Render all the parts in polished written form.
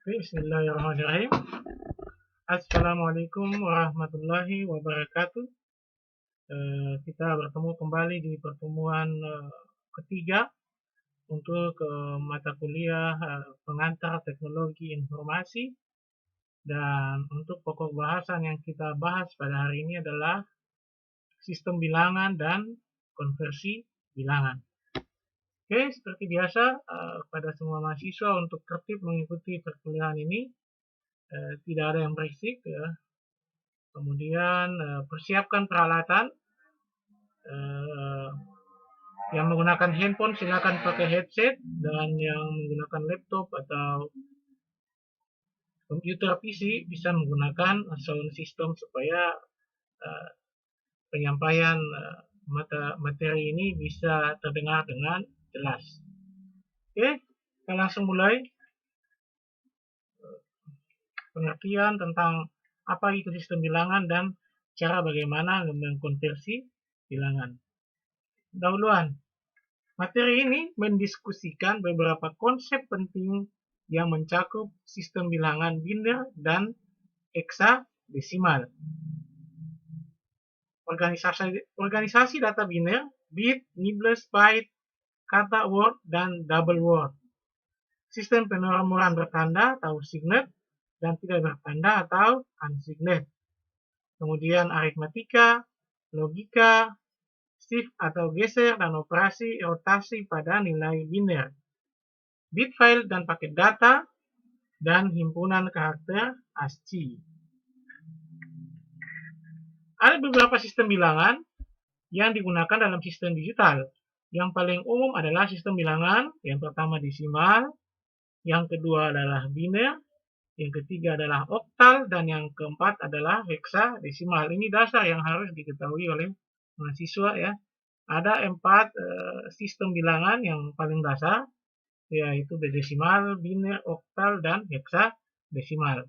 Bismillahirrahmanirrahim. Assalamualaikum warahmatullahi wabarakatuh. Kita bertemu kembali di pertemuan ketiga untuk mata kuliah pengantar teknologi informasi, dan untuk pokok bahasan yang kita bahas pada hari ini adalah sistem bilangan dan konversi bilangan. Oke, seperti biasa pada semua mahasiswa untuk tertib mengikuti perkuliahan ini. Tidak ada yang berisik ya. Kemudian persiapkan peralatan. Yang menggunakan handphone silakan pakai headset, dan yang menggunakan laptop atau komputer PC bisa menggunakan sound system supaya penyampaian materi ini bisa terdengar dengan jelas. Oke, kita langsung mulai. Pengertian tentang apa itu sistem bilangan dan cara bagaimana mengkonversi bilangan. Dahuluan, materi ini mendiskusikan beberapa konsep penting yang mencakup sistem bilangan biner dan heksadesimal. Organisasi data biner, bit, nibbles, byte, kata word, dan double word. Sistem penomoran bertanda atau signet dan tidak bertanda atau unsignet. Kemudian aritmatika, logika, shift atau geser, dan operasi rotasi pada nilai biner. Bit file dan paket data, dan himpunan karakter ASCII. Ada beberapa sistem bilangan yang digunakan dalam sistem digital. Yang paling umum adalah sistem bilangan, yang pertama desimal, yang kedua adalah biner, yang ketiga adalah oktal, dan yang keempat adalah heksadesimal. Ini dasar yang harus diketahui oleh mahasiswa ya. Ada 4 sistem bilangan yang paling dasar, yaitu desimal, biner, oktal, dan heksadesimal.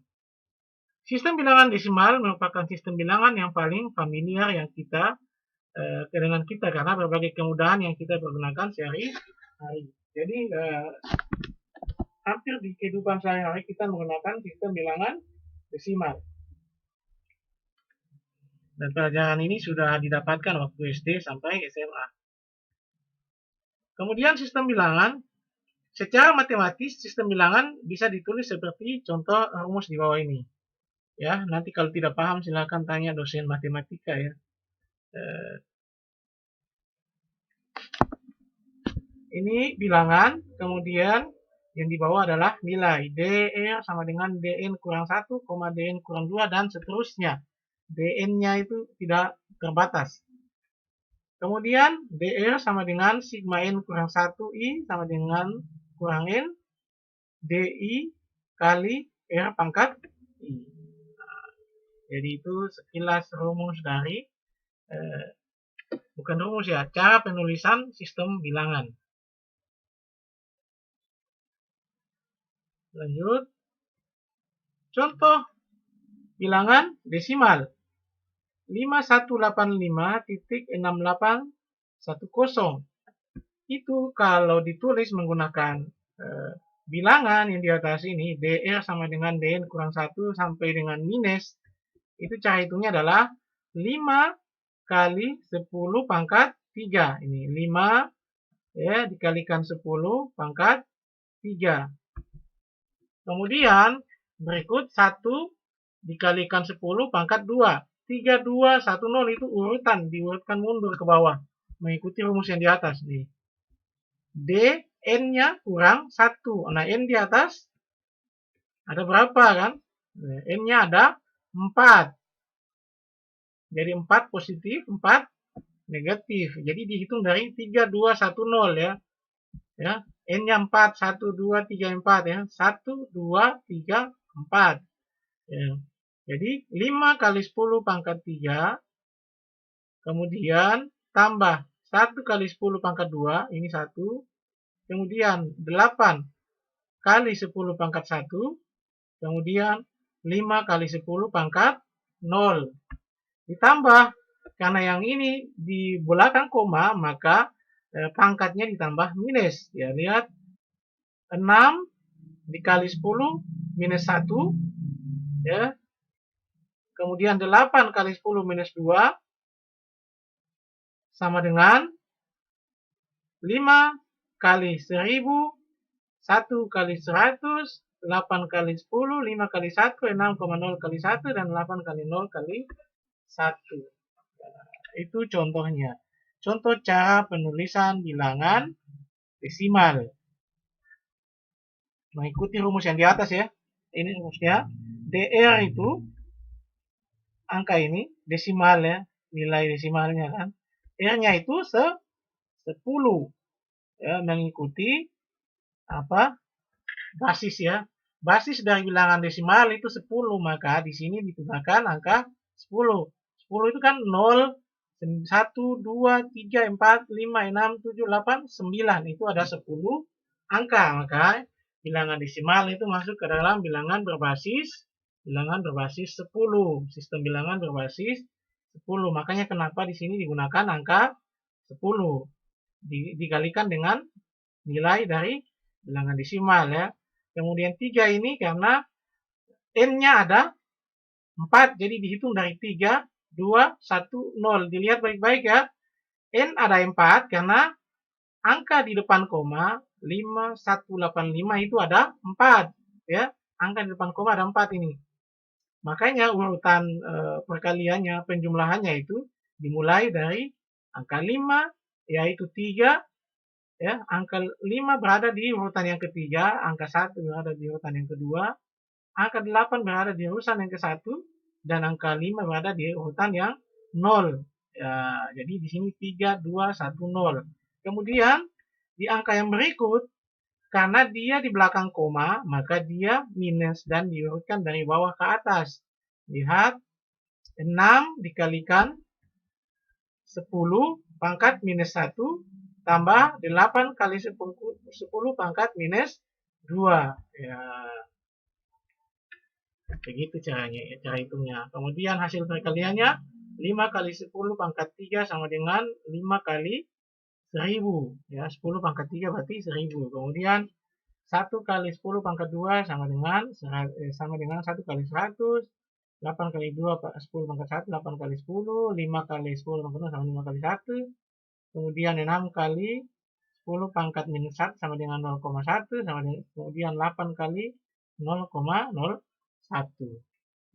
Sistem bilangan desimal merupakan sistem bilangan yang paling familiar yang dengan kita karena berbagai kemudahan yang kita pergunakan sehari-hari. Jadi hampir di kehidupan sehari-hari kita menggunakan sistem bilangan desimal. Dan pelajaran ini sudah didapatkan waktu SD sampai SMA. Kemudian sistem bilangan, secara matematis sistem bilangan bisa ditulis seperti contoh rumus di bawah ini. Ya, nanti kalau tidak paham silakan tanya dosen matematika ya. Ini bilangan, kemudian yang di bawah adalah nilai. DR sama dengan DN kurang 1, DN kurang 2, dan seterusnya. DN-nya itu tidak terbatas. Kemudian DR sama dengan sigma N kurang 1, I sama dengan kurang N, DI kali R pangkat I. Jadi itu sekilas rumus dari, bukan rumus ya, cara penulisan sistem bilangan. Lanjut. Contoh bilangan desimal. 5185.6810. Itu kalau ditulis menggunakan bilangan yang di atas ini, DR sama dengan DN kurang 1 sampai dengan minus, itu cara hitungnya adalah 5 kali 10 pangkat 3. Ini 5 ya dikalikan 10 pangkat 3. Kemudian berikut 1 dikalikan 10 pangkat 2. 3, 2, 1, 0 itu urutan, diurutkan mundur ke bawah. Mengikuti rumus yang di atas nih. D, N-nya kurang 1. Nah, N di atas ada berapa kan? N-nya ada 4. Jadi 4 positif, 4 negatif. Jadi dihitung dari 3, 2, 1, 0 ya. Ya, N-nya 4, 1, 2, 3, 4 ya. 1, 2, 3, 4. Ya. Jadi 5 kali 10 pangkat 3, kemudian tambah 1 kali 10 pangkat 2, ini 1, kemudian 8 kali 10 pangkat 1, kemudian 5 kali 10 pangkat 0. Ditambah, karena yang ini di belakang koma, maka pangkatnya ditambah minus. Ya, lihat 6 dikali 10 minus 1, ya. Kemudian 8 kali 10 minus 2 sama dengan 5 kali 1000, 1 kali 100, 8 kali 10, 5 kali 1, 6,0 kali 1, dan 8 kali 0 kali 1. Itu contohnya. Contoh cara penulisan bilangan desimal. Mengikuti rumus yang di atas ya. Ini rumusnya. DR itu angka ini desimal ya, nilai desimalnya kan. R-nya itu 10 ya, mengikuti apa? Basis ya. Basis dari bilangan desimal itu 10, maka di sini digunakan angka 10. 10 itu kan 0, 1, 2, 3, 4, 5, 6, 7, 8, 9. Itu ada 10 angka. Maka bilangan desimal itu masuk ke dalam bilangan berbasis 10. Sistem bilangan berbasis 10. Makanya kenapa di sini digunakan angka 10. Dikalikan dengan nilai dari bilangan desimal ya. Kemudian 3 ini karena N-nya ada 4, jadi dihitung dari 3, 2, 1, 0. Dilihat baik-baik ya. N ada 4 karena angka di depan koma 5185 itu ada 4 ya. Angka di depan koma ada 4 ini. Makanya urutan perkaliannya, penjumlahannya itu dimulai dari angka 5 yaitu 3 ya. Angka 5 berada di urutan yang ketiga, angka 1 berada di urutan yang kedua, angka 8 berada di urutan yang ke-1, dan angka 5 berada di urutan yang 0. Ya, jadi di sini 3, 2, 1, 0. Kemudian di angka yang berikut, karena dia di belakang koma, maka dia minus dan diurutkan dari bawah ke atas. Lihat, 6 dikalikan 10 pangkat minus 1 tambah 8 kali 10 pangkat minus 2. Ya, begitu caranya, cara hitungnya. Kemudian hasil perkaliannya 5 kali 10 pangkat 3 sama dengan 5 kali 1000. Ya, 10 pangkat 3 berarti 1000. Kemudian 1 kali 10 pangkat 2 sama dengan 1 kali 100. 8 kali 2 10 pangkat 1, 8 kali 10, 5 kali 10 pangkat 2 sama 5 kali 1. Kemudian 6 kali 10 pangkat minus 1 sama dengan 0,1, sama dengan, kemudian 8 kali 0,01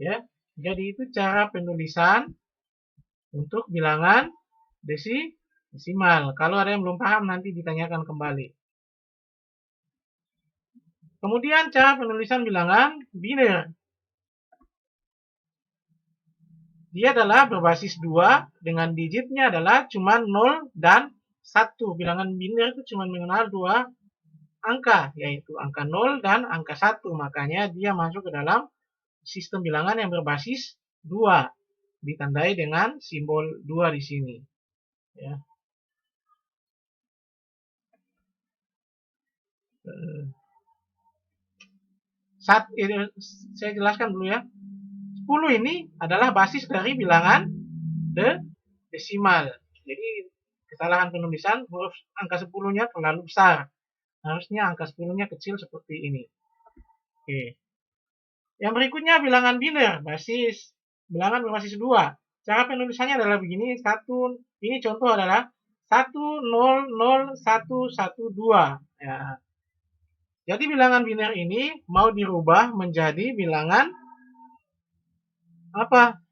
ya. Jadi itu cara penulisan untuk bilangan desimal. Kalau ada yang belum paham nanti ditanyakan kembali. Kemudian cara penulisan bilangan biner. Dia adalah berbasis 2 dengan digitnya adalah cuma 0 dan 1. Bilangan biner itu cuma mengenal 2 angka, yaitu angka 0 dan angka 1. Makanya dia masuk ke dalam sistem bilangan yang berbasis 2. Ditandai dengan simbol 2 di sini. Ya. Saya jelaskan dulu ya. 10 ini adalah basis dari bilangan desimal. Jadi kesalahan penulisan huruf angka 10-nya terlalu besar. Harusnya angka 10-nya kecil seperti ini. Oke. Yang berikutnya bilangan biner, bilangan berbasis 2. Cara penulisannya adalah begini, ini contoh adalah 100112. Ya. Jadi bilangan biner ini mau dirubah menjadi bilangan apa?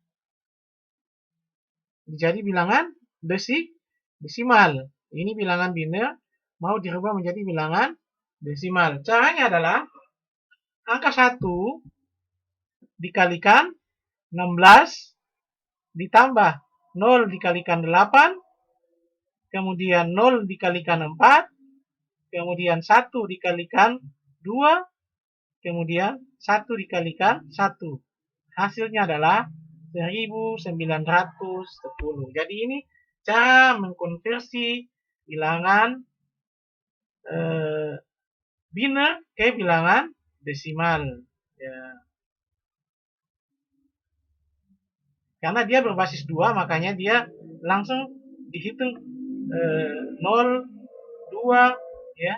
Jadi bilangan desimal. Ini bilangan biner mau dirubah menjadi bilangan desimal. Caranya adalah angka 1 dikalikan 16 ditambah 0 dikalikan 8, kemudian 0 dikalikan 4, kemudian 1 dikalikan 2, kemudian 1 dikalikan 1. Hasilnya adalah 1910. Jadi ini cara mengkonversi bilangan biner ke bilangan desimal. Ya. Karena dia berbasis 2, makanya dia langsung dihitung 0, 2, ya,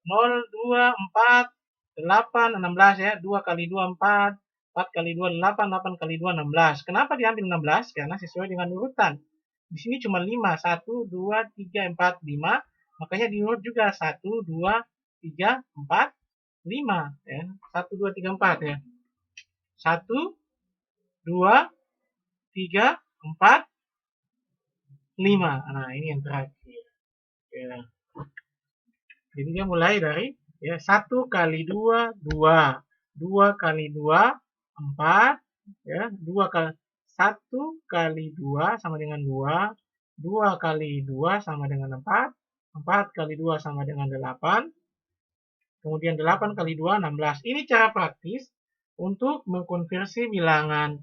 0, 2, 4, 8, 16 ya. 2 kali 2, 4. 4 kali 2, 8. 8 kali 2, 16. Kenapa diambil 16? Karena sesuai dengan urutan. Di sini cuma 5. 1, 2, 3, 4, 5. Makanya diurut juga 1, 2, 3, 4, 5. Ya. 1, 2, 3, 4 ya. 1, 2, 3, 4, 5. Nah, ini yang terakhir. Ya. Jadi dia mulai dari ya 1 kali 2, 2. 2 kali 2, 4. Ya, 2 kali 1 kali 2 sama dengan 2. 2 kali 2 sama dengan 4. 4 kali 2 sama dengan 8. Kemudian 8 kali 2, 16. Ini cara praktis untuk mengkonversi bilangan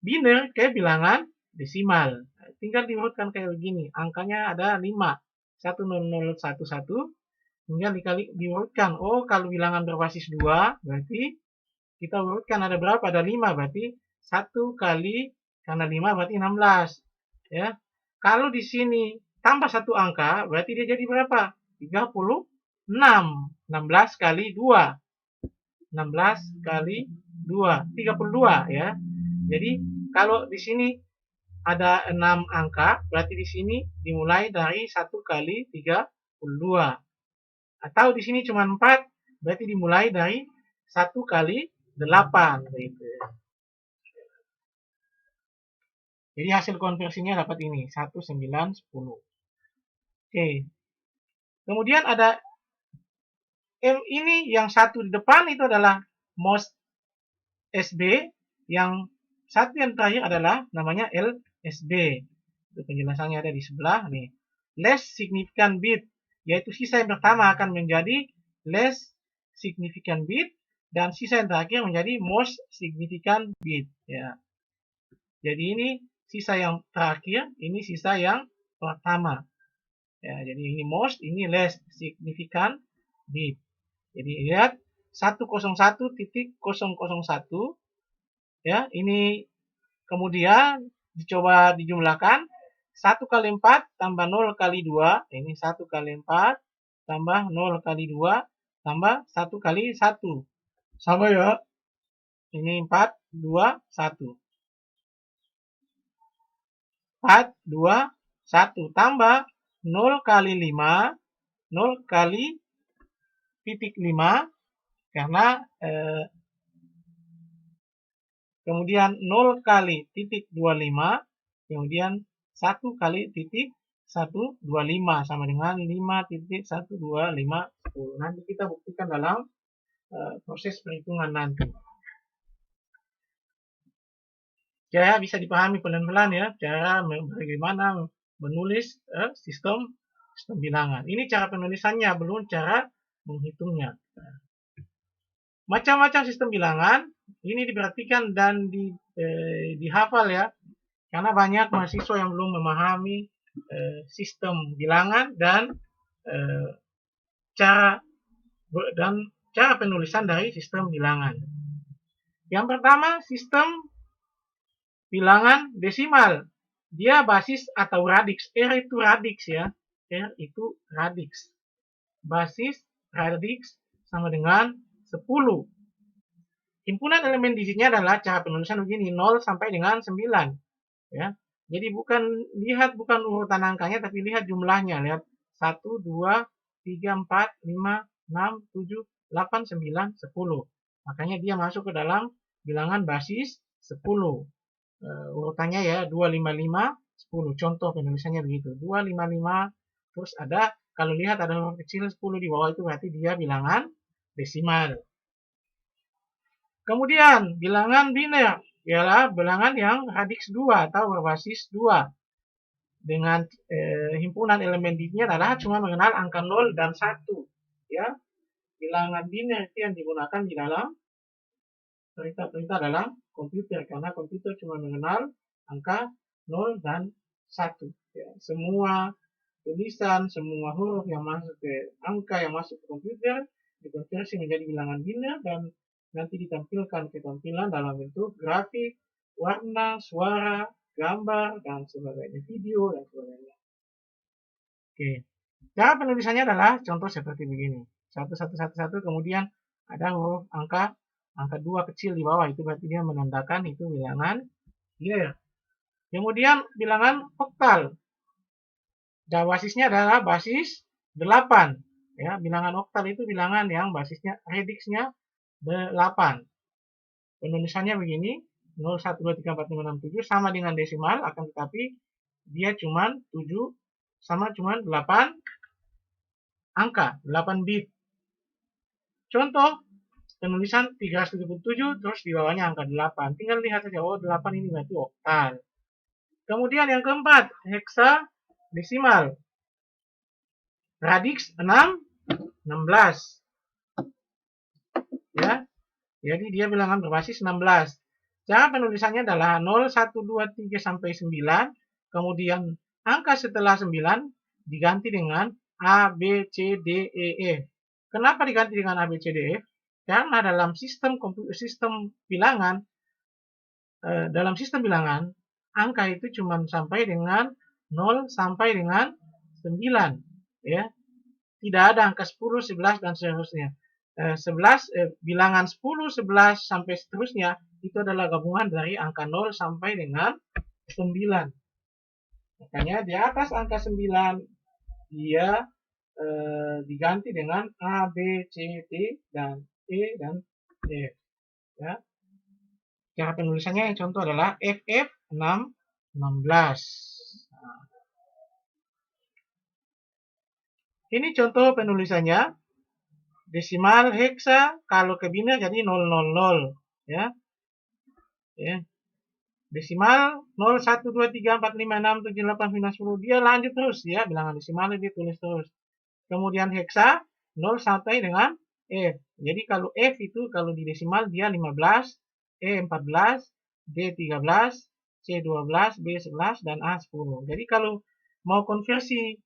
biner ke bilangan desimal. Tinggal diurutkan kayak begini. Angkanya ada 5. 10011 tinggal diurutkan. Oh, kalau bilangan berbasis 2 berarti kita urutkan ada berapa? Ada 5 berarti 1 kali karena 5 berarti 16 ya. Kalau di sini tambah satu angka berarti dia jadi berapa? 36. 16 kali 2. 16 kali 2, 32 ya. Jadi kalau di sini ada 6 angka, berarti di sini dimulai dari 1 kali 32. Atau di sini cuma 4, berarti dimulai dari 1 kali 8. Gitu. Jadi hasil konversinya dapat ini, 1, 9, 10. Oke. Kemudian ada ini yang satu di depan itu adalah most SB, yang satu yang terakhir adalah namanya LSB. Itu penjelasannya ada di sebelah nih. Less significant bit, yaitu sisa yang pertama akan menjadi less significant bit dan sisa yang terakhir menjadi most significant bit ya. Jadi ini sisa yang terakhir, ini sisa yang pertama. Ya, jadi ini most, ini less significant bit. Jadi lihat 101.001 ya, ini kemudian dicoba dijumlahkan 1 kali 4 tambah 0 kali 2, ini 1 kali 4 tambah 0 kali 2 tambah 1 kali 1. Sama ya. Ini 4, 2, 1. 4, 2, 1 tambah 0 kali 5, 0 kali titik 5 karena kemudian 0 kali titik 25, kemudian 1 kali titik 125 sama dengan 5.125 10. Nanti kita buktikan dalam proses perhitungan nanti. Cara bisa dipahami pelan-pelan ya, cara bagaimana menulis sistem bilangan. Ini cara penulisannya, belum cara menghitungnya. Macam-macam sistem bilangan ini diperhatikan dan dihafal ya, karena banyak mahasiswa yang belum memahami sistem bilangan dan cara penulisan dari sistem bilangan. Yang pertama, sistem bilangan desimal. Dia basis atau radix. R itu radix ya. R itu radix. Basis radix sama dengan 10. Himpunan elemen digitnya adalah cara penulisan begini, 0 sampai dengan 9. Ya. Jadi bukan urutan angkanya, tapi lihat jumlahnya. Lihat 1, 2, 3, 4, 5, 6, 7, 8, 9, 10. Makanya dia masuk ke dalam bilangan basis 10. Urutannya ya 255, 10. Contoh penulisannya begitu. 255, terus ada, kalau lihat ada huruf kecil 10 di bawah itu berarti dia bilangan desimal. Kemudian bilangan biner ialah bilangan yang radix 2 atau berbasis 2. Dengan himpunan elemen digitnya adalah cuma mengenal angka 0 dan 1. Ya. Bilangan biner itu yang digunakan di dalam perintah-perintah dalam komputer, karena komputer cuma mengenal angka 0 dan 1. Ya. Semua tulisan, semua huruf yang masuk ke angka yang masuk ke komputer dikonversi menjadi bilangan biner dan nanti ditampilkan ketampilan dalam bentuk grafik, warna, suara, gambar, dan sebagainya, video, dan sebagainya. Oke. Cara penulisannya adalah contoh seperti begini. 1, kemudian ada huruf angka 2 kecil di bawah, itu berarti dia menandakan itu bilangan biner. Kemudian bilangan oktal. Dan basisnya adalah basis 8. Ya, bilangan oktal itu bilangan yang basisnya radiksnya 8. Penulisannya begini, 0, 1, 2, 3, 4, 5, 6, 7 sama dengan desimal, akan tetapi dia cuman 7 sama cuman 8 angka, 8 bit. Contoh, penulisan 377 terus di bawahnya angka 8. Tinggal lihat saja, oh 8 ini berarti oktal. Kemudian yang keempat, heksadesimal. Radiks 6, 16. Ya. Jadi dia bilangan berbasis 16. Cara penulisannya adalah 0, 1, 2, 3 sampai 9. Kemudian angka setelah 9 diganti dengan A, B, C, D, E, F. Kenapa diganti dengan A, B, C, D, E, F? Karena dalam sistem bilangan, angka itu cuma sampai dengan 0 sampai dengan 9. Ya. Tidak ada angka 10, 11, dan seterusnya. Bilangan 10, 11, sampai seterusnya itu adalah gabungan dari angka 0 sampai dengan 9. Makanya di atas angka 9 dia diganti dengan A, B, C, D, dan E, dan F. Ya. Cara penulisannya yang contoh adalah FF 6, 16. Nah. Ini contoh penulisannya. Desimal heksa kalau ke biner jadi 000, ya. Ya. Desimal 0, 1, 2, 3, 4, 5, 6, 7, 8, 9, 10. Dia lanjut terus ya, bilangan desimal dia tulis terus. Kemudian heksa 0 sampai dengan F. Jadi kalau F itu kalau di desimal dia 15, E 14, D 13, C 12, B 11, dan A 10. Jadi kalau mau konversi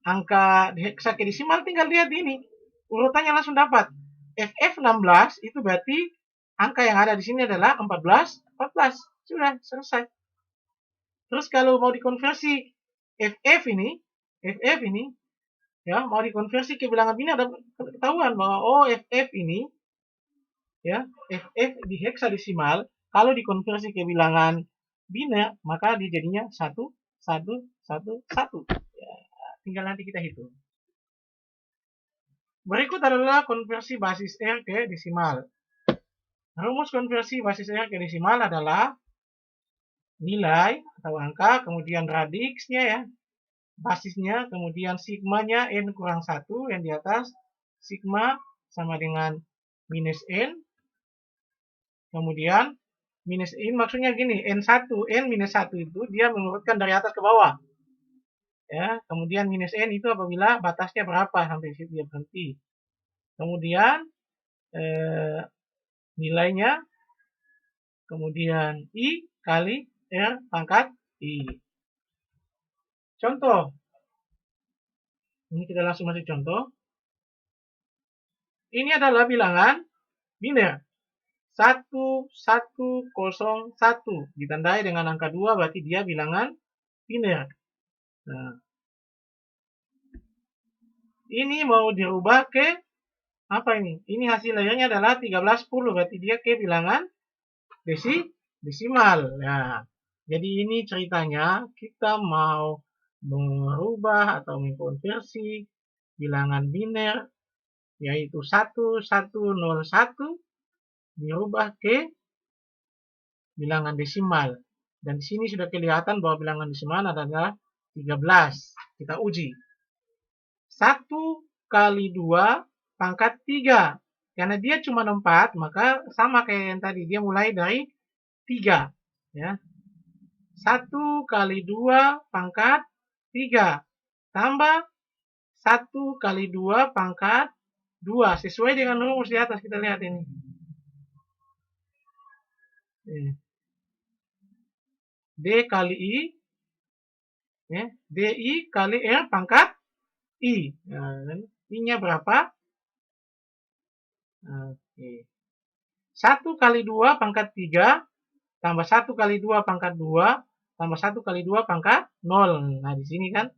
angka heksa ke desimal tinggal lihat ini. Urutannya langsung dapat. FF 16 itu berarti angka yang ada di sini adalah 14, 14. Sudah selesai. Terus kalau mau dikonversi FF ini ya, mau dikonversi ke bilangan biner, ada ketahuan bahwa oh FF ini ya, FF di heksadesimal kalau dikonversi ke bilangan biner maka dia jadinya 1, 1, 1, 1. Ya, tinggal nanti kita hitung. Berikut adalah konversi basis R ke desimal. Rumus konversi basis R ke desimal adalah nilai atau angka, kemudian radiksnya ya, basisnya, kemudian sigmanya N kurang 1 yang di atas, sigma sama dengan minus N, kemudian minus N maksudnya gini, N1, N minus 1 itu dia mengurutkan dari atas ke bawah. Ya, kemudian minus N itu apabila batasnya berapa, sampai situ dia berhenti. Kemudian nilainya, kemudian I kali R pangkat I. Contoh. Ini kita langsung masuk contoh. Ini adalah bilangan biner. 1, 1, 0, 1. Ditandai dengan angka 2 berarti dia bilangan biner. Nah. Ini mau dirubah ke apa ini? Ini hasil layarnya adalah 1310 berarti dia ke bilangan desimal. Nah, jadi ini ceritanya kita mau merubah atau mengkonversi bilangan biner yaitu 1101 dirubah ke bilangan desimal. Dan di sini sudah kelihatan bahwa bilangan desimal adalah 13. Kita uji. 1 kali 2 pangkat 3. Karena dia cuma 4, maka sama kayak yang tadi. Dia mulai dari 3. Ya. 1 kali 2 pangkat 3. Tambah 1 kali 2 pangkat 2. Sesuai dengan rumus di atas, kita lihat ini. D kali I. Ya. DI kali R pangkat I. Nah, I-nya berapa? Oke. 1 kali 2 pangkat 3. Tambah 1 kali 2 pangkat 2. Tambah 1 kali 2 pangkat 0. Nah, di sini kan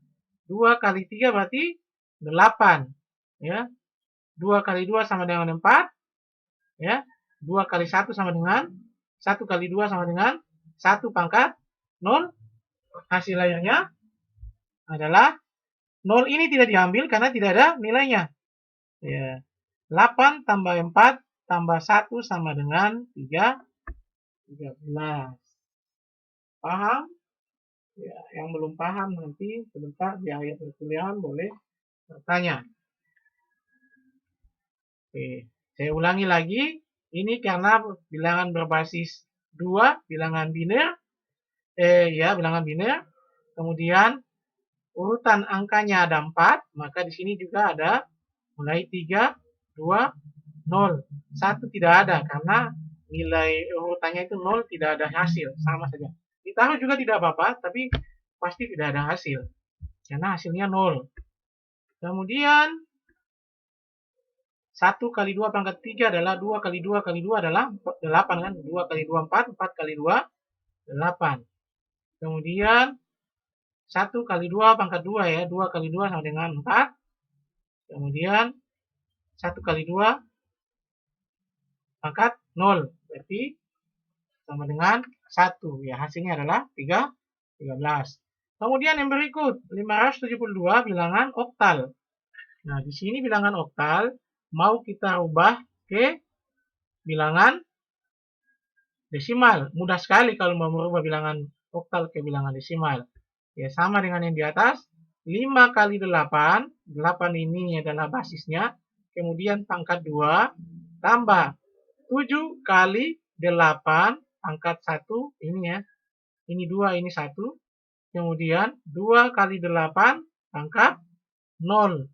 2 kali 3 berarti 8. Ya. 2 kali 2 sama dengan 4. Ya. 2 kali 1 sama dengan 1 kali 2 sama dengan 1 pangkat 0. Hasil akhirnya adalah 0 ini tidak diambil karena tidak ada nilainya. Ya. 8 tambah 4 tambah 1 sama dengan 13. Paham? Ya, yang belum paham nanti sebentar di akhir perkuliahan boleh bertanya. Oke, saya ulangi lagi. Ini karena bilangan berbasis 2, bilangan biner. Bilangan biner. Kemudian urutan angkanya ada 4, maka di sini juga ada mulai 3, 2, 0. 1 tidak ada karena nilai urutannya itu 0, tidak ada hasil, sama saja. Ditaruh juga tidak apa-apa, tapi pasti tidak ada hasil. Karena hasilnya 0. Kemudian 1 kali 2 pangkat 3 adalah 2 kali 2 kali 2 adalah 8 kan. 2 kali 2 4, 4 kali 2 8. Kemudian 1 kali 2 pangkat 2 ya. 2 kali 2 sama dengan 4. Kemudian 1 kali 2 pangkat 0. Berarti sama dengan 1. Ya, hasilnya adalah 13. Kemudian yang berikut, 572 bilangan oktal. Nah, di sini bilangan oktal mau kita ubah ke bilangan desimal. Mudah sekali kalau mau merubah bilangan oktal ke bilangan desimal. Ya, sama dengan yang di atas. 5 kali 8. 8 ini adalah basisnya. Kemudian pangkat 2 tambah 7 kali 8 pangkat 1. Ini ya. Ini 2, ini 1. Kemudian 2 kali 8 pangkat 0.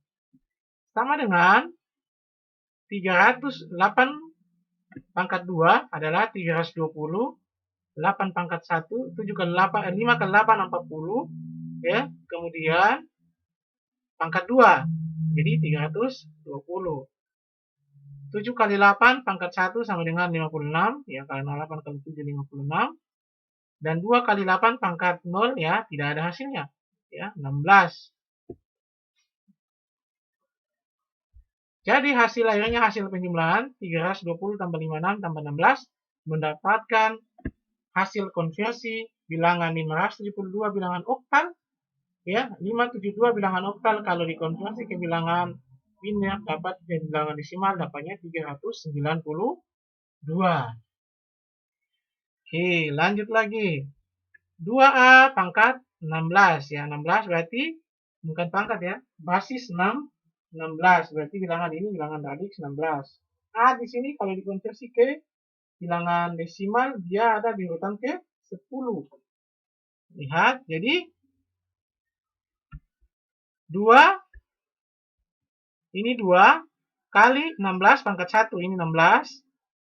Sama dengan 308 pangkat 2 adalah 320. 8 pangkat 1, 7 kali 8, 5 kali 8, 40. Ya. Kemudian pangkat 2. Jadi 320. 7 kali 8 pangkat 1 sama dengan 56. Ya, karena 8 kali 7, 56. Dan 2 kali 8 pangkat 0 ya, tidak ada hasilnya. Ya, 16. Jadi hasil akhirnya hasil penjumlahan 320 tambah 56 tambah 16 mendapatkan hasil konversi bilangan 572 bilangan oktal. Ya, 572 bilangan oktal kalau dikonversi ke bilangan biner dapat ke bilangan desimal dapatnya 392. Oke, lanjut lagi. 2A pangkat 16 ya. 16 berarti bukan pangkat ya. Basis 6 16 berarti bilangan ini bilangan radix 16. A di sini kalau dikonversi ke bilangan desimal dia ada di urutan ke 10. Lihat, jadi 2 ini 2 kali 16 pangkat 1 ini 16.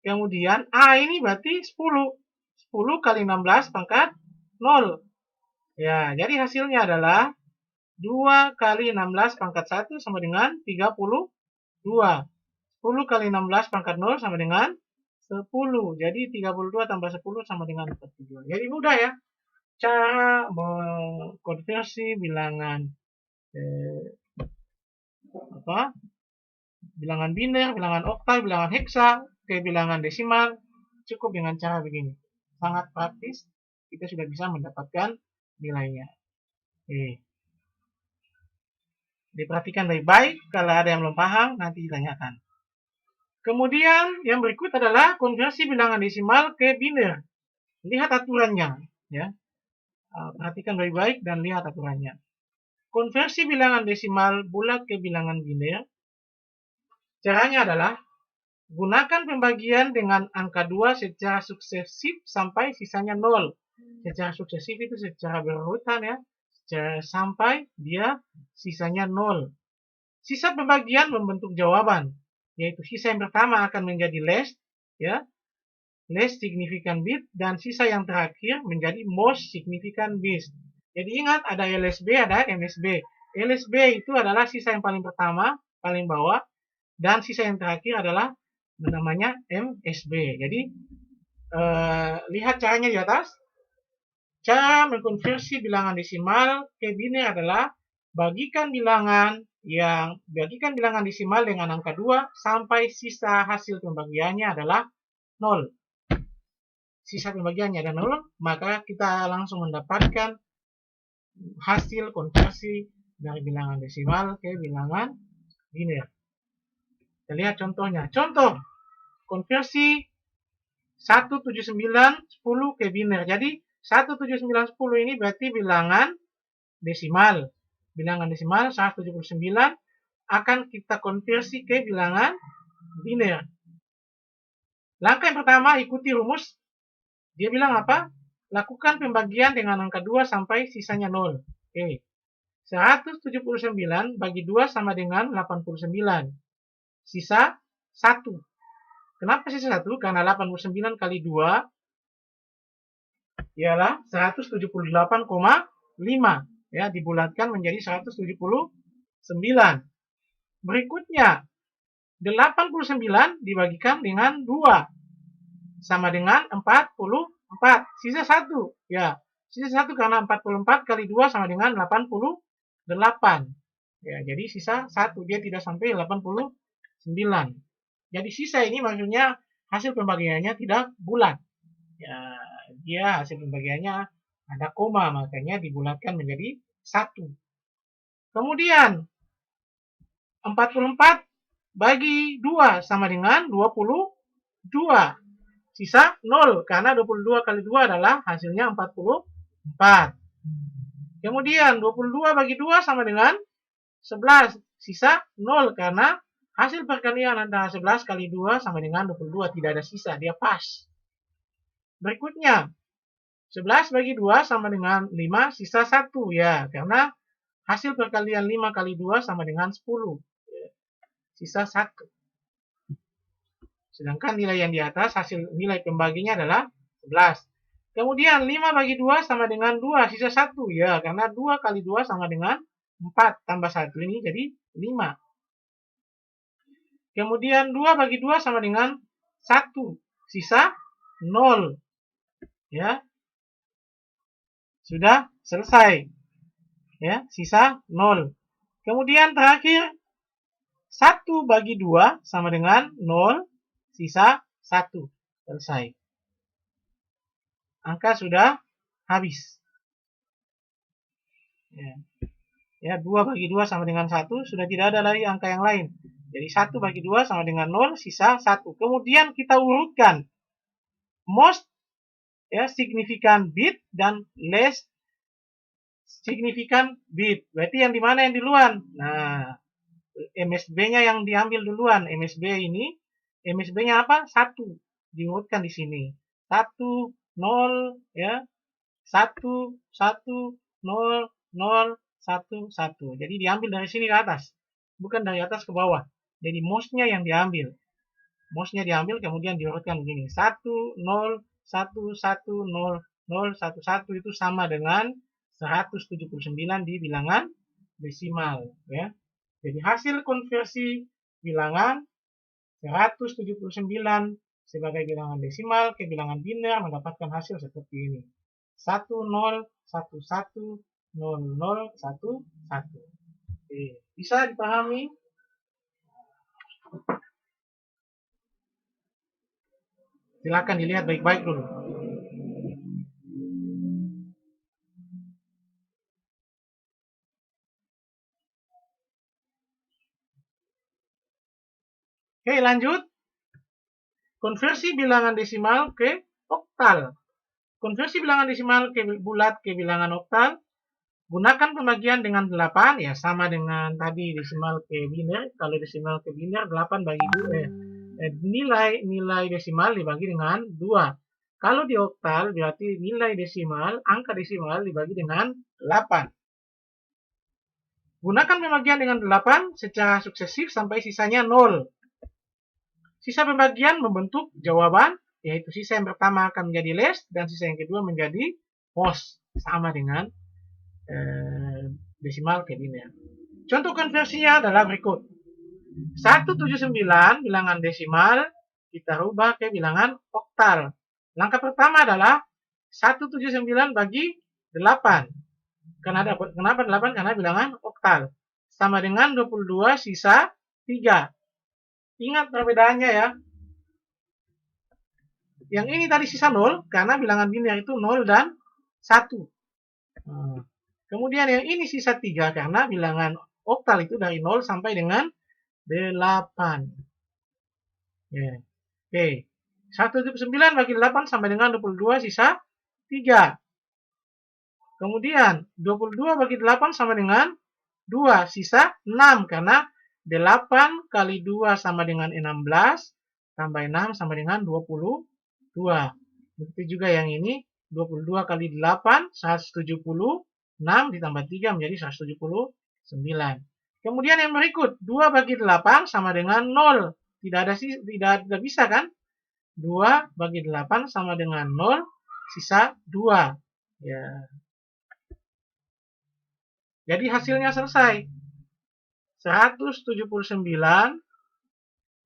Kemudian A ini berarti 10. 10 kali 16 pangkat 0. Ya, jadi hasilnya adalah 2 kali 16 pangkat 1 sama dengan 32. 10 kali 16 pangkat 0 sama dengan 10. Jadi 32 tambah 10 sama dengan 42. Jadi mudah ya cara mengkonversi bilangan bilangan biner, bilangan oktal, bilangan heksa ke bilangan desimal cukup dengan cara begini. Sangat praktis, kita sudah bisa mendapatkan nilainya. Oke. Diperhatikan baik-baik, kalau ada yang belum paham nanti ditanyakan. Kemudian yang berikut adalah konversi bilangan desimal ke biner. Lihat aturannya, ya. Perhatikan baik-baik dan lihat aturannya. Konversi bilangan desimal bulat ke bilangan biner. Caranya adalah gunakan pembagian dengan angka 2 secara suksesif sampai sisanya 0. Secara suksesif itu secara berurutan ya. Sampai dia sisanya 0. Sisa pembagian membentuk jawaban, yaitu sisa yang pertama akan menjadi least, ya, least significant bit, dan sisa yang terakhir menjadi most significant bit. Jadi ingat ada LSB, ada MSB. LSB itu adalah sisa yang paling pertama, paling bawah, dan sisa yang terakhir adalah namanya MSB. Jadi lihat caranya di atas. Cara mengkonversi bilangan desimal ke biner adalah bagikan bilangan desimal dengan angka 2 sampai sisa hasil pembagiannya adalah 0. Sisa pembagiannya ada 0, maka kita langsung mendapatkan hasil konversi dari bilangan desimal ke bilangan biner. Kita lihat contohnya. Contoh konversi 179 10 ke biner. Jadi 179 10 ini berarti bilangan desimal. Bilangan desimal 179 akan kita konversi ke bilangan biner. Langkah yang pertama, ikuti rumus. Dia bilang apa? Lakukan pembagian dengan angka 2 sampai sisanya 0. Oke. 179 bagi 2 sama dengan 89. Sisa 1. Kenapa sisa 1? Karena 89 kali 2 ialah 178,5. Ya, dibulatkan menjadi 179. Berikutnya, 89 dibagikan dengan 2 sama dengan 44. Sisa 1. Ya, sisa 1 karena 44 kali 2 sama dengan 88. Ya, jadi sisa 1. Dia tidak sampai 89. Jadi sisa ini maksudnya hasil pembagiannya tidak bulat. Ya, dia hasil pembagiannya ada koma, makanya dibulatkan menjadi 1. Kemudian 44 bagi 2 sama dengan 22. Sisa 0, karena 22 kali 2 adalah hasilnya 44. Kemudian 22 bagi 2 sama dengan 11. Sisa 0, karena hasil perkalian antara 11 kali 2 sama dengan 22. Tidak ada sisa, dia pas. Berikutnya, 11 bagi 2 sama dengan 5, sisa 1. Ya, karena hasil perkalian 5 kali 2 sama dengan 10. Sisa 1. Sedangkan nilai yang di atas, hasil nilai pembaginya adalah 11. Kemudian 5 bagi 2 sama dengan 2, sisa 1. Ya, karena 2 kali 2 sama dengan 4, tambah 1 ini jadi 5. Kemudian 2 bagi 2 sama dengan 1, sisa 0. Ya. Sudah selesai. Ya, sisa 0. Kemudian terakhir 1 bagi 2 sama dengan 0, sisa 1. Selesai. Angka sudah habis. Ya, 2 bagi 2 sama dengan 1, sudah tidak ada lagi angka yang lain. Jadi 1 bagi 2 sama dengan 0, sisa 1. Kemudian kita urutkan most ya, significant bit dan less significant bit. Berarti yang di mana yang duluan? Nah, MSB-nya yang diambil duluan. MSB-nya apa? 1. Diurutkan di sini. 1, 0, ya. 1, 1, 0, 0, 1, 1. Jadi diambil dari sini ke atas. Bukan dari atas ke bawah. Jadi most-nya yang diambil. Most-nya diambil kemudian diurutkan begini. 1, 0, 1, 1, 0, 0, 1, 1 itu sama dengan 179 di bilangan desimal. Ya. Jadi hasil konversi bilangan 179 sebagai bilangan desimal ke bilangan biner mendapatkan hasil seperti ini. 1, 0, 1, 1, 0, 0, 1, 1. Oke, bisa dipahami? Silakan dilihat baik-baik dulu. Oke, lanjut. Konversi bilangan desimal ke oktal. Konversi bilangan desimal ke bulat ke bilangan oktal. Gunakan pembagian dengan 8, ya sama dengan tadi desimal ke biner. Kalau desimal ke biner 8 bagi 2. Nilai desimal dibagi dengan 2. Kalau di oktal berarti nilai desimal, angka desimal dibagi dengan 8. Gunakan pembagian dengan 8 secara suksesif sampai sisanya 0. Sisa pembagian membentuk jawaban, yaitu sisa yang pertama akan menjadi less dan sisa yang kedua menjadi most, sama dengan desimal ke biner. Contoh konversinya adalah berikut. 179 bilangan desimal kita rubah ke bilangan oktal. Langkah pertama adalah 179 bagi 8. Kenapa 8? Karena bilangan oktal. oktal. Sama dengan 22 sisa 3. Ingat perbedaannya ya. Yang ini tadi sisa 0, karena bilangan biner itu 0 dan 1. Kemudian yang ini sisa 3, karena bilangan oktal itu dari 0 sampai dengan 8. Oke. 179 bagi 8 sampai dengan 22 sisa 3. Kemudian 22 bagi 8 sama dengan 2, sisa 6 karena 8 kali 2 sama dengan 16 tambah 6 sama dengan 22. Begitu juga yang ini 22 kali 8 176 ditambah 3 menjadi 179. Kemudian yang berikut 2 bagi 8 sama dengan 0. Tidak bisa kan? 2 bagi 8 sama dengan 0, sisa 2. Ya. Jadi hasilnya selesai. 179,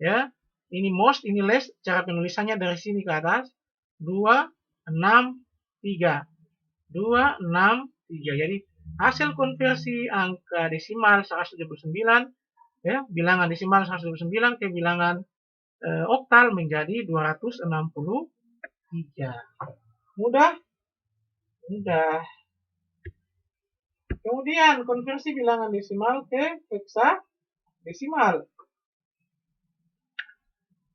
ya. Ini most, ini less. Cara penulisannya dari sini ke atas. 2, 6, 3. 2, 6, 3. Jadi hasil konversi angka desimal 179, ya, bilangan desimal 179 ke bilangan oktal menjadi 263. Mudah? Mudah. Kemudian konversi bilangan desimal ke heksadesimal.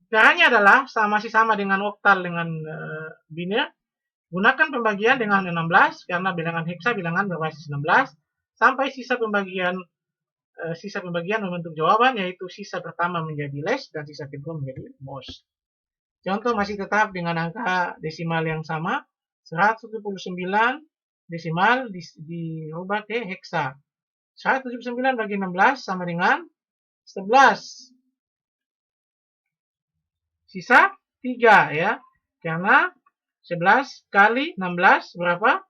Caranya adalah masih sama dengan oktal dengan biner. Gunakan pembagian dengan 16 karena bilangan heksa bilangan berbasis 16 sampai sisa pembagian membentuk jawaban, yaitu sisa pertama menjadi less dan sisa kedua menjadi most. Contoh masih tetap dengan angka desimal yang sama, 179 desimal dirubah ke heksa. 179 bagi 16 sama dengan 11. Sisa 3 ya. Karena 11 kali 16 berapa?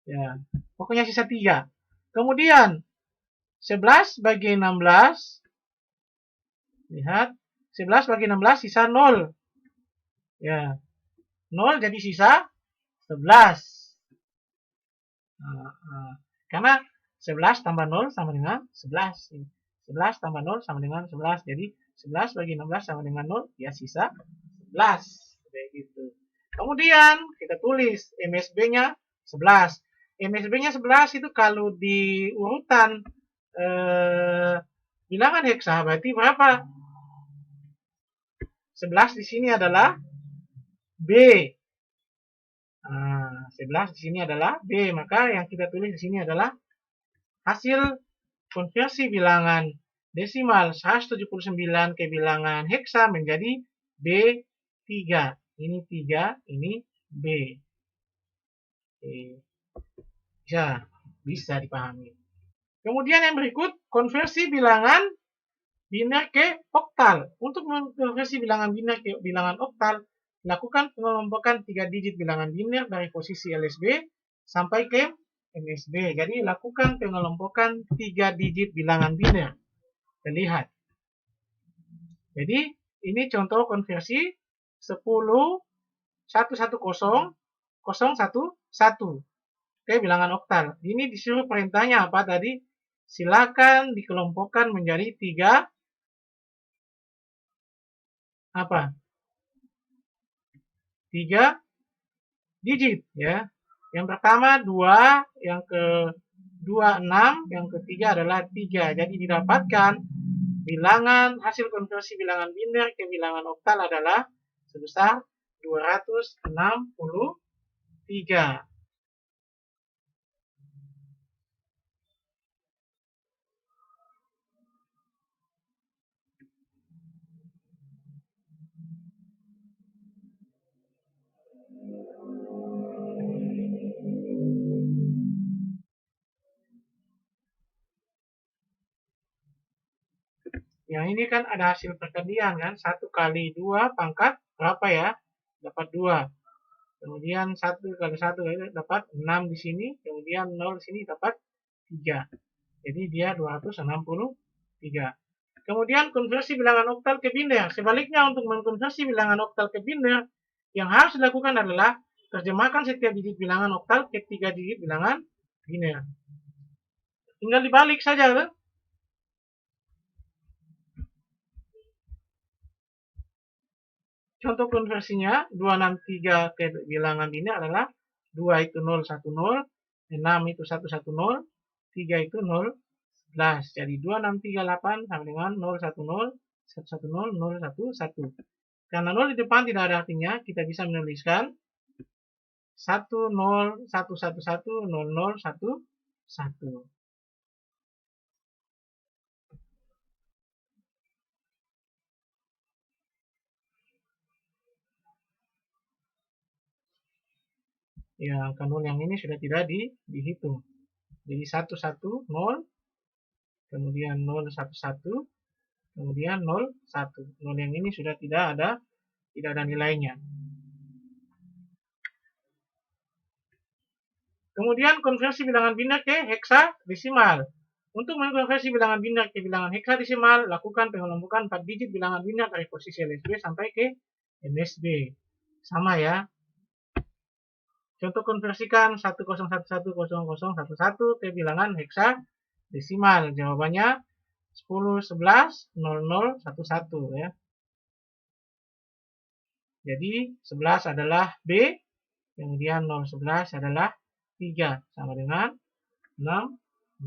Ya, pokoknya sisa 3. Kemudian 11 bagi 16, lihat, 11 bagi 16 sisa 0. Ya, 0 jadi sisa 11. Karena 11 tambah 0 sama dengan 11. 11 tambah 0 sama dengan 11. Jadi 11 bagi 16 sama dengan 0, ya sisa 11. Begitu. Kemudian kita tulis MSB-nya 11. MSB-nya 11 itu kalau di urutan bilangan heksa berarti berapa? 11 di sini adalah B. 11 di sini adalah B, maka yang kita tulis di sini adalah hasil konversi bilangan desimal 179 ke bilangan heksa menjadi B3. Ini 3, ini B. Bisa dipahami. Kemudian yang berikut, konversi bilangan biner ke oktal. Untuk mengkonversi bilangan biner ke bilangan oktal, lakukan pengelompokan 3 digit bilangan biner dari posisi LSB sampai ke MSB. Jadi lakukan pengelompokan 3 digit bilangan biner. Terlihat. Jadi ini contoh konversi 10 110 011 ke bilangan oktal. Ini disuruh perintahnya apa tadi? Silakan dikelompokkan menjadi 3 apa? 3 digit ya. Yang pertama 2, yang kedua 6, yang ketiga adalah 3. Jadi didapatkan bilangan hasil konversi bilangan biner ke bilangan oktal adalah sebesar 263. Yang ini kan ada hasil perkalian kan, 1 kali 2 pangkat berapa ya? Dapat 2. Kemudian 1 kali 1 dapat 6 di sini, kemudian 0 di sini dapat 3. Jadi dia 263. Kemudian konversi bilangan oktal ke biner. Sebaliknya untuk mengkonversi bilangan oktal ke biner, yang harus dilakukan adalah terjemahkan setiap digit bilangan oktal ke 3 digit bilangan biner. tinggal dibalik saja tuh. Contoh konversinya 263 ke bilangan ini adalah 2 itu 010, 6 itu 110, 3 itu 0, 11. Jadi 2638 sama dengan 010, 110, 011. Karena 0 di depan tidak ada artinya, kita bisa menuliskan 101110011. Ya, angka 0 yang ini sudah tidak dihitung. Jadi 110, kemudian 011, kemudian 01. 0 yang ini sudah tidak ada nilainya. Kemudian konversi bilangan biner ke heksadesimal. Untuk mengkonversi bilangan biner ke bilangan heksadesimal, lakukan pengelompokan 4 digit bilangan biner dari posisi LSB sampai ke MSB. Sama ya. Contoh konversikan 10110011 ke bilangan heksadesimal. Jawabannya 10 11 00 11 ya. Jadi 11 adalah B, kemudian 011 adalah 3 sama dengan 16.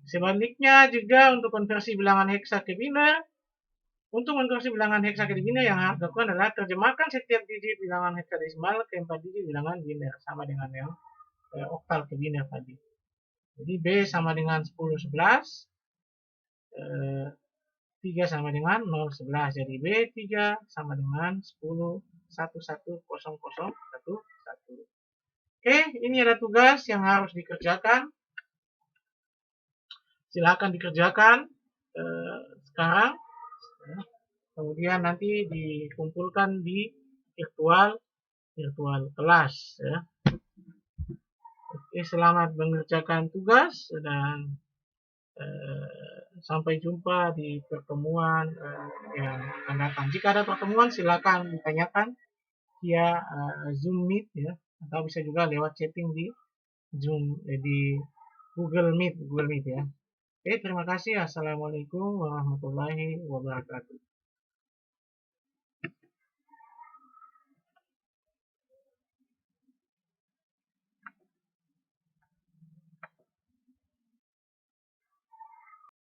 Sebaliknya juga untuk konversi bilangan heksa ke biner, untuk mengkonversi bilangan heksa ke biner yang harus dilakukan adalah terjemahkan setiap digit bilangan heksadesimal ke 4 digit bilangan biner sama dengan yang oktal ke biner tadi. Jadi B sama dengan 10 11, 3 sama dengan 0 11. Jadi B 3 sama dengan 10 11 00 11. Oke, ini ada tugas yang harus dikerjakan. Silakan dikerjakan sekarang. Kemudian nanti dikumpulkan di virtual kelas ya. Oke, selamat mengerjakan tugas dan sampai jumpa di pertemuan yang akan datang. Jika ada pertemuan silakan ditanyakan via Zoom Meet ya, atau bisa juga lewat chatting di Zoom di Google Meet ya. Oke, terima kasih. Assalamualaikum warahmatullahi wabarakatuh.